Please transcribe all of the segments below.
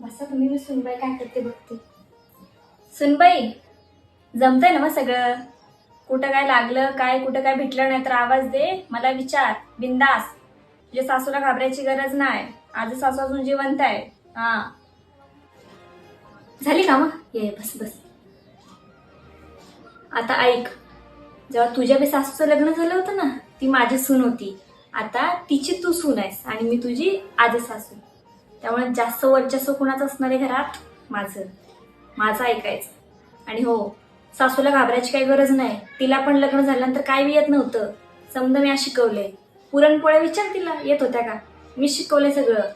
बसा तुम्ही, मी सुनबाई काय करते बघते. सुनबाई, जमतंय ना मग सगळं? कुठं काय लागलं काय, कुठं काय भेटलं नाही तर आवाज दे, मला विचार बिंदास. तुझ्या सासूला घाबरायची गरज नाही. आज सासू अजून जिवंत आहे. हा, झाली का मग? ये बस बस. आता ऐक, जेव्हा तुझ्या बी सासूचं लग्न झालं होतं ना, ती माझी सून होती. आता तिची तू सून आहेस आणि मी तुझी आजी सासू. त्यामुळे जास्त वर्चस्व कुणाचं असणार आहे घरात? माझं. माझं ऐकायचं. आणि हो, सासूला घाबरायची काही गरज नाही. तिला पण लग्न झाल्यानंतर काय बी येत नव्हतं. समजा मी आज शिकवलंय. पुरणपोळ्या विचार तिला येत होत्या का? मी शिकवलंय सगळं.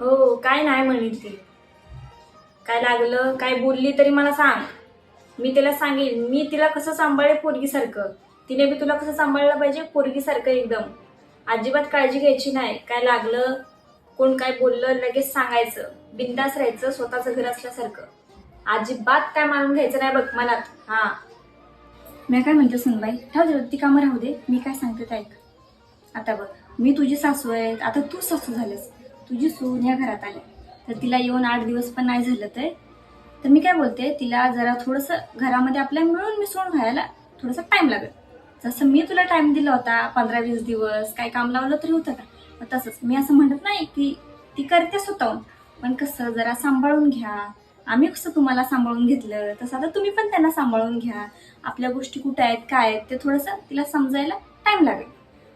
हो, काय नाही म्हणली ती. काय लागलं काय बोलली तरी मला सांग. मी तिला सांगेन मी तिला कसं सांभाळे पोरगीसारखं. तिने बी तुला कसं सांभाळलं पाहिजे पोरगीसारखं एकदम. अजिबात काळजी घ्यायची नाही. काय लागलं कोण काय बोललं लगेच सांगायचं. बिंदास राहायचं स्वतःचं घर असल्यासारखं. अजिबात काय मानून घ्यायचं नाही बघ मनात. हा, मी काय म्हणते सुनबाई, राहू दे ती कामं राहू दे. मी काय सांगते ते ऐक. आता बघ, मी तुझी सासू आहे. आता तू सासू झालीस. तुझी सून या घरात आली तर तिला येऊन 8 दिवस पण नाही झालं तर मी काय बोलते, तिला जरा थोडंसं घरामध्ये आपल्या मिळून मिसळून व्हायला थोडासा टाइम लागेल. जसं मी तुला टाइम दिला होता 15-20 दिवस, काय काम लावलं तरी होतं का? मग तसंच मी असं म्हणत नाही की ती करते स्वतःहून, पण कसं जरा सांभाळून घ्या. आम्ही कसं तुम्हाला सांभाळून घेतलं तसं आता तुम्ही पण त्यांना सांभाळून घ्या. आपल्या गोष्टी कुठे आहेत काय आहेत ते थोडंसं तिला समजायला टाइम लागेल.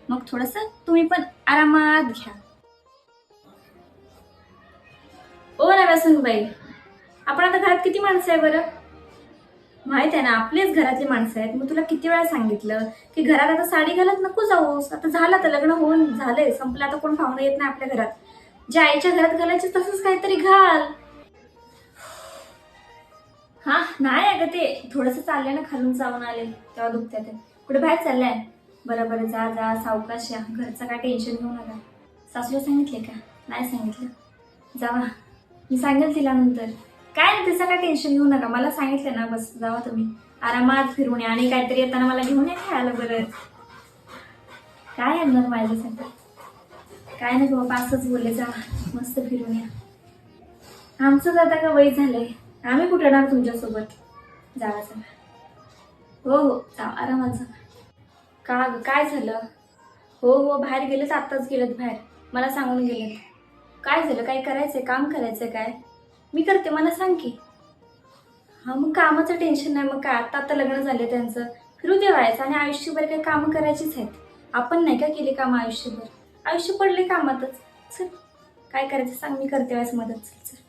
मग थोडंसं तुम्ही पण आरामात घ्या. ओ नव्या सुनबाई, आपण आता घरात किती माणसं आहे बरं? माहित आहे ना, आपलेच घरातली माणसं आहेत. मग तुला किती वेळा सांगितलं की घरात आता साडी घालत नको जाऊस. आता झालं, तर लग्न होऊन झालंय, संपलं. आता कोण पाहुणं येत नाही आपल्या घरात. जे आईच्या घरात घालायचे तसंच काहीतरी घाल. हा नाही अगं, ते थोडंसं चाललंय ना, खालून जाऊन आले तेव्हा दुखत्या ते. कुठे बाहेर चाललंय? बरं बरं, जा जा सावकाश या. घरचं काय टेन्शन घेऊ नका. सासूला सांगितले का? नाही सांगितलं? जावा, मी सांगेल तिला नंतर. काय नाही, तिचं काय टेन्शन घेऊ नका. मला सांगितलं ना, बस जावा तुम्ही. आरामात फिरून या आणि काहीतरी येताना मला घेऊन या खायला. बरं, काय आणणार माझ्यासाठी? काय नाही बाबा, असंच बोलले. जावा मस्त फिरून या. आमचं आता का वय झालंय, आम्ही कुठे येणार तुमच्यासोबत. जावा जावा. हो हो, जावा आरामात जावा. का ग, काय झालं? हो हो, बाहेर गेलेत, आत्ताच गेलेत बाहेर. मला सांगून गेलेत. काय झालं? काय करायचंय? काम करायचंय काय? मी करते, मला सांग की. हा, मग कामाचं टेन्शन नाही. मग काय, आता आता लग्न झाले त्यांचं. फिरू देवायचं आणि आयुष्यभर काही कामं करायचीच आहेत. आपण नाही का केली कामं आयुष्यभर? आयुष्य पडले कामातच. चल, काय करायचं सांग, मी करते वेळेस मदत. चल चल.